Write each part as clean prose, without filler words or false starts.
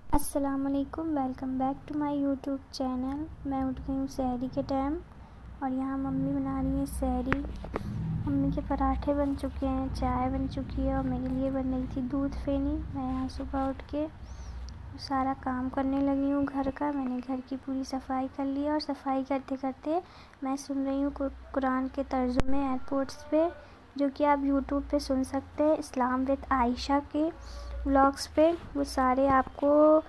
अस्सलामुअलैकुम, welcome back to my YouTube channel. मैं उठ गई हूँ सहरी के टाइम और यहाँ मम्मी बना रही है सहरी। मम्मी के पराठे बन चुके हैं, चाय बन चुकी है और मेरे लिए बन रही थी दूध फेनी। मैं यहाँ सुबह उठ के सारा काम करने लगी हूँ घर का। मैंने घर की पूरी सफाई कर ली और सफाई करते करते मैं सुन रही हूँ कुरान के तर्जुमे एयरपोर्ट्स पे, जो कि आप यूट्यूब पे सुन सकते हैं। इस्लाम विद आयशा के व्लॉग्स पे वो सारे आपको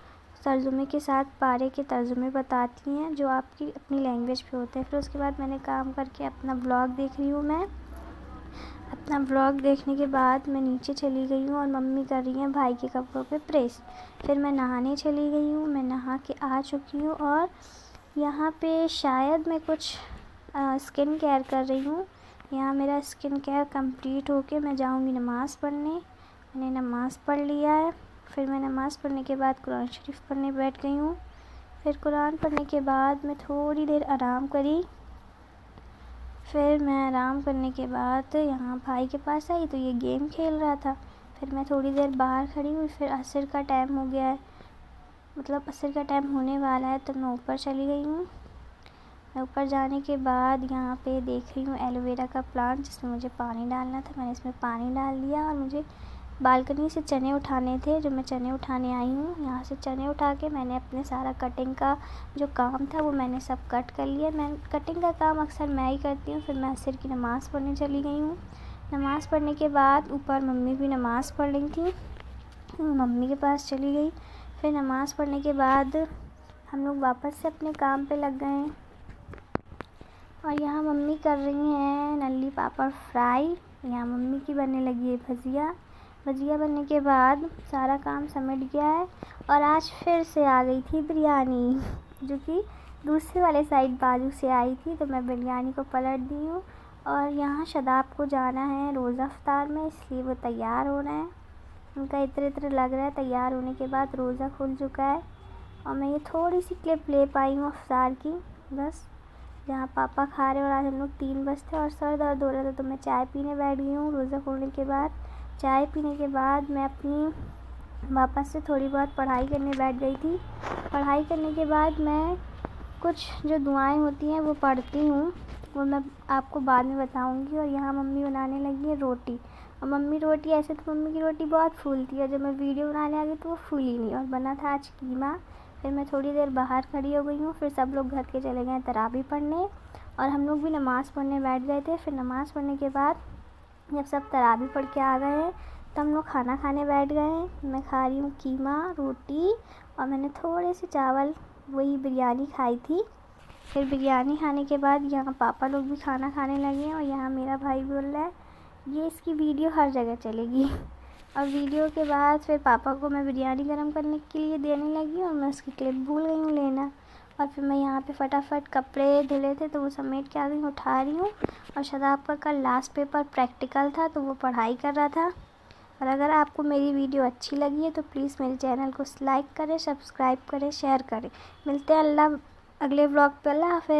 तर्जुमे के साथ पारे के तर्जुमे बताती हैं, जो आपकी अपनी लैंग्वेज पे होते हैं। फिर उसके बाद मैंने काम करके अपना व्लॉग देख रही हूँ। मैं अपना व्लॉग देखने के बाद मैं नीचे चली गई हूँ और मम्मी कर रही हैं भाई के कपड़ों पे प्रेस। फिर मैं नहाने चली गई हूँ। मैं नहा के आ चुकी हूँ और यहाँ पे शायद मैं कुछ स्किन केयर कर रही हूँ। यहाँ मेरा स्किन केयर कंप्लीट होके मैं जाऊँगी नमाज़ पढ़ने। मैंने नमाज़ पढ़ लिया है। फिर मैं नमाज़ पढ़ने के बाद कुरान शरीफ पढ़ने बैठ गई हूँ। फिर कुरान पढ़ने के बाद मैं थोड़ी देर आराम करी। फिर मैं आराम करने के बाद यहाँ भाई के पास आई तो ये गेम खेल रहा था। फिर मैं थोड़ी देर बाहर खड़ी हुई। फिर असर का टाइम हो गया है, मतलब असर का टाइम होने वाला है, तो मैं ऊपर चली गई हूँ। मैं ऊपर जाने के बाद यहाँ पे देख रही हूँ एलोवेरा का प्लांट, जिसमें मुझे पानी डालना था। मैंने इसमें पानी डाल दिया और मुझे बालकनी से चने उठाने थे, जो मैं चने उठाने आई हूँ। यहाँ से चने उठा के मैंने अपने सारा कटिंग का जो काम था वो मैंने सब कट कर लिया। मैं कटिंग का काम अक्सर मैं ही करती हूँ। फिर मैं असर की नमाज़ पढ़ने चली गई हूँ। नमाज़ पढ़ने के बाद ऊपर मम्मी भी नमाज़ पढ़ रही थी, मम्मी के पास चली गई। फिर नमाज़ पढ़ने के बाद हम लोग वापस से अपने काम पे लग गए और यहाँ मम्मी कर रही हैं नल्ली पापड़ फ्राई। यहाँ मम्मी की बनने लगी है भजिया। भजिया बनने के बाद सारा काम समेट गया है और आज फिर से आ गई थी बिरयानी, जो कि दूसरे वाले साइड बाजू से आई थी, तो मैं बिरयानी को पलट दी हूँ। और यहाँ शदाब को जाना है रोज़ा इफ्तार में, इसलिए वो तैयार हो रहे हैं। उनका इत्र इत्र लग रहा है। तैयार होने के बाद रोज़ा खुल चुका है और मैं ये थोड़ी सी क्लिप ले पाई हूँ इफ्तार की, बस। जहाँ पापा खा रहे और आज हम लोग 3 बजे थे और सर दर्द हो रहा था, तो मैं चाय पीने बैठ गई हूँ। रोज़ा खोलने के बाद चाय पीने के बाद मैं अपनी वापस से थोड़ी बहुत पढ़ाई करने बैठ गई थी। पढ़ाई करने के बाद मैं कुछ जो दुआएं होती हैं वो पढ़ती हूँ, वो मैं आपको बाद में बताऊँगी। और यहाँ मम्मी बनाने लगी है रोटी। और मम्मी रोटी ऐसे तो मम्मी की रोटी बहुत फूलती है, जब मैं वीडियो बनाने आ गई तो वो फूली नहीं। और बना था आज कीमा। फिर मैं थोड़ी देर बाहर खड़ी हो गई हूँ। फिर सब लोग घर के चले गए तरावी पढ़ने और हम लोग भी नमाज़ पढ़ने बैठ गए थे। फिर नमाज़ पढ़ने के बाद जब सब तरावी पढ़ के आ गए हैं तो हम लोग खाना खाने बैठ गए हैं। मैं खा रही हूँ कीमा रोटी और मैंने थोड़े से चावल, वही बिरयानी खाई थी। फिर बिरयानी खाने के बाद यहाँ पापा लोग भी खाना खाने लगे हैं और यहाँ मेरा भाई बोल रहा है ये इसकी वीडियो हर जगह चलेगी। और वीडियो के बाद फिर पापा को मैं बिरयानी गर्म करने के लिए देने लगी और मैं उसकी क्लिप भूल गई हूँ लेना। और फिर मैं यहाँ पे फटाफट कपड़े धुले थे तो वो समेट के आ गई, उठा रही हूँ। और शदाब का कल लास्ट पेपर प्रैक्टिकल था तो वो पढ़ाई कर रहा था। और अगर आपको मेरी वीडियो अच्छी लगी है तो प्लीज़ मेरे चैनल को लाइक करें, सब्सक्राइब करें, शेयर करें। मिलते हैं अगले व्लॉग पे। अल्लाह हाफ़िज़।